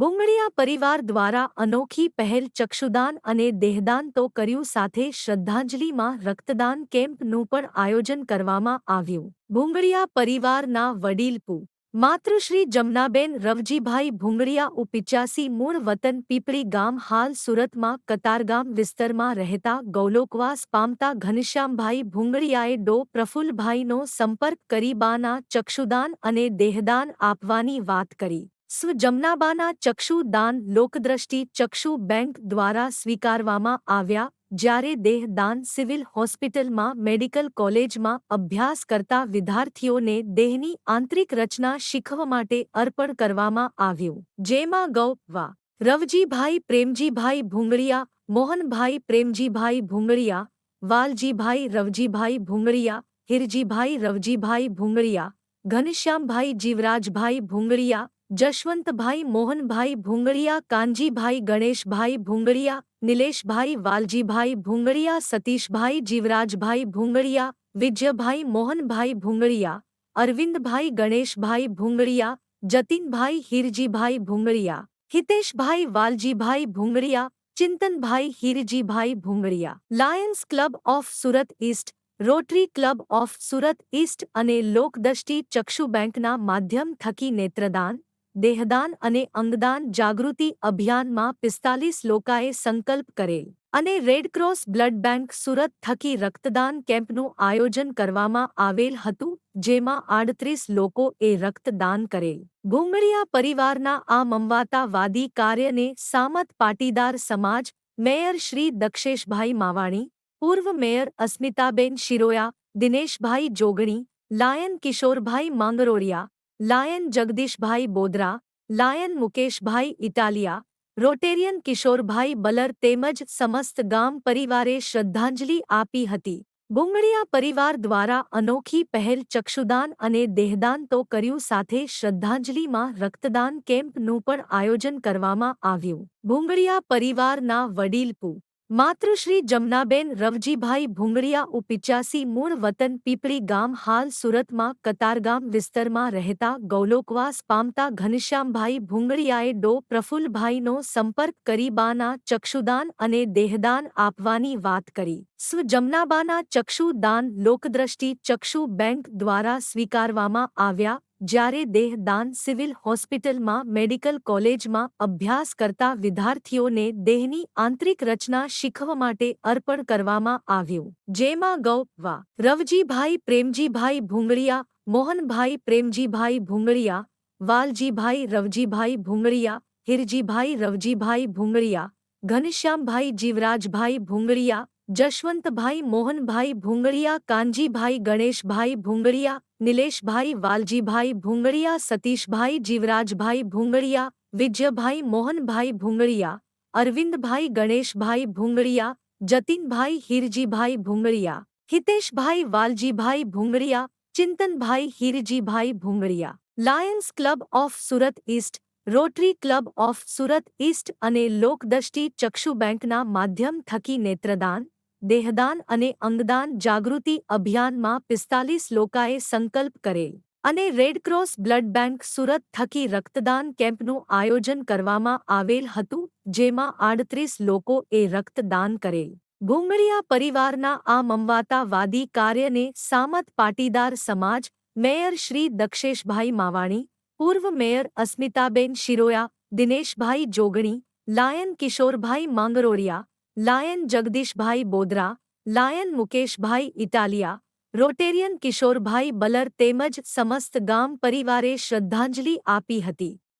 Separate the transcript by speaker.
Speaker 1: ભુંગળિયા પરિવાર દ્વારા અનોખી પહેલ ચક્ષુદાન અને દેહદાન તો કર્યું, સાથે શ્રદ્ધાંજલિમાં રક્તદાન કેમ્પનું પણ આયોજન કરવામાં આવ્યું. ભુંગળિયા પરિવારના વડીલ પૂ. માતૃશ્રી જમનાબેન રવજીભાઈ ભુંગળિયા ઉ85 મૂળ વતન પીપળી ગામ, હાલ સુરતમાં કતારગામ વિસ્તારમાં રહેતા ગૌલોકવાસ પામતા ઘનશ્યામભાઈ ભુંગળિયાએ ડો. પ્રફુલ્લભાઈનો સંપર્ક કરી બાના ચક્ષુદાન અને દેહદાન આપવાની વાત કરી. જમનાબાના ચક્ષુ દાન લોકદ્રષ્ટિ ચક્ષુ બેંક દ્વારા સ્વીકારવામાં આવ્યા, જ્યારે દેહદાન સિવિલ હોસ્પિટલમાં મેડિકલ કોલેજમાં અભ્યાસ કરતા વિદ્યાર્થીઓને દેહની આંતરિક રચના શીખવા માટે અર્પણ કરવામાં આવ્યું, જેમાં ગૌ. વા. Ravjibhai Premjibhai Bhungaliya, Mohanbhai Premjibhai Bhungaliya, Valjibhai Ravjibhai Bhungaliya, Hirjibhai Ravjibhai Bhungaliya, Ghanshyambhai Jivrajbhai Bhungaliya, Jashvantbhai Mohanbhai Bhungaliya, Kanjibhai Ganeshbhai Bhungaliya, Nileshbhai Valjibhai Bhungaliya, Satishbhai Jivrajbhai Bhungaliya, Vijaybhai Mohanbhai Bhungaliya, Arvindbhai Ganeshbhai Bhungaliya, Jatinbhai Hirjibhai Bhungaliya, Hiteshbhai Valjibhai Bhungaliya, Chintanbhai Hirjibhai Bhungaliya, Lions Club of Surat East, Rotary Club of Surat East અને લોકદ્રષ્ટિ ચક્ષુ બેંકના માધ્યમ થકી નેત્રદાન, દેહદાન અને અંગદાન જાગૃતિ અભિયાનમાં 45 લોકોએ સંકલ્પ કરેલ અને રેડક્રોસ બ્લડ બેંક સુરત થકી રક્તદાન કેમ્પનું આયોજન કરવામાં આવેલ હતું, જેમાં 38 લોકોએ રક્તદાન કરેલ. ભુંગળિયા પરિવારના આ મમતાવાદી કાર્યને સામત પાટીદાર સમાજ, મેયર શ્રી દક્ષેશભાઈ માવાણી, પૂર્વ મેયર અસ્મિતાબેન શિરોયા, દિનેશભાઈ જોગણી, લાયન કિશોરભાઈ માંગરોળિયા, લાયન જગદીશભાઈ બોદરા, લાયન મુકેશભાઈ ઇટાલિયા, રોટેરિયન કિશોરભાઈ બલર તેમજ સમસ્ત ગામ પરિવારે શ્રદ્ધાંજલિ આપી હતી. ભુંગળિયા પરિવાર દ્વારા અનોખી પહેલ ચક્ષુદાન અને દેહદાન તો કર્યું, સાથે શ્રદ્ધાંજલિમાં રક્તદાન કેમ્પનું પણ આયોજન કરવામાં આવ્યું. ભુંગળિયા પરિવારના વડીલ પૂ. માતૃશ્રી જમનાબેન રવજીભાઈ ભુંગળિયા ઉ85 મૂળ વતન પીપળી ગામ, હાલ સુરતમાં કતારગામ વિસ્તારમાં રહેતા ગૌલોકવાસ પામતા ઘનશ્યામભાઈ ભુંગળિયાએ ડો. પ્રફુલ્લભાઈનો સંપર્ક કરી બાના ચક્ષુદાન અને દેહદાન આપવાની વાત કરી. જમનાબાના ચક્ષુ દાન લોકદ્રષ્ટિ ચક્ષુ બેંક દ્વારા સ્વીકારવામાં આવ્યા, જ્યારે દેહદાન સિવિલ હોસ્પિટલમાં મેડિકલ કોલેજમાં અભ્યાસ કરતા વિદ્યાર્થીઓને દેહની આંતરિક રચના શીખવા માટે અર્પણ કરવામાં આવ્યું, જેમાં ગૌ. વા. Ravjibhai Premjibhai Bhungaliya, Mohanbhai Premjibhai Bhungaliya, Valjibhai Ravjibhai Bhungaliya, Hirjibhai Ravjibhai Bhungaliya, Ghanshyambhai Jivrajbhai Bhungaliya, Jashvantbhai Mohanbhai Bhungaliya, Kanjibhai Ganeshbhai Bhungaliya, Nileshbhai Valjibhai Bhungaliya, Satishbhai Jivrajbhai Bhungaliya, Vijaybhai Mohanbhai Bhungaliya, Arvindbhai Ganeshbhai Bhungaliya, Jatinbhai Hirjibhai Bhungaliya, Hiteshbhai Valjibhai Bhungaliya, Chintanbhai Hirjibhai Bhungaliya, Lions Club of Surat East, Rotary Club of Surat East અને લોકદ્રષ્ટિ ચક્ષુ બેંકના માધ્યમ થકી નેત્રદાન, દેહદાન અને અંગદાન જાગૃતિ અભિયાનમાં 45 લોકોએ સંકલ્પ કરેલ અને રેડક્રોસ બ્લડ બેંક સુરત થકી રક્તદાન કેમ્પનું આયોજન કરવામાં આવેલ હતું, જેમાં 38 લોકોએ રક્તદાન કરેલ. ભુંગળિયા પરિવારના આ મમતાવાદી કાર્યને સામત પાટીદાર સમાજ, મેયર શ્રી દક્ષેશભાઈ માવાણી, પૂર્વ મેયર અસ્મિતાબેન શિરોયા, દિનેશભાઈ જોગણી, લાયન કિશોરભાઈ માંગરોળિયા, લાયન જગદીશભાઈ બોદરા, લાયન મુકેશભાઈ ઇટાલિયા, રોટેરિયન કિશોરભાઈ બલર તેમજ સમસ્ત ગામ પરિવારે શ્રદ્ધાંજલિ આપી હતી.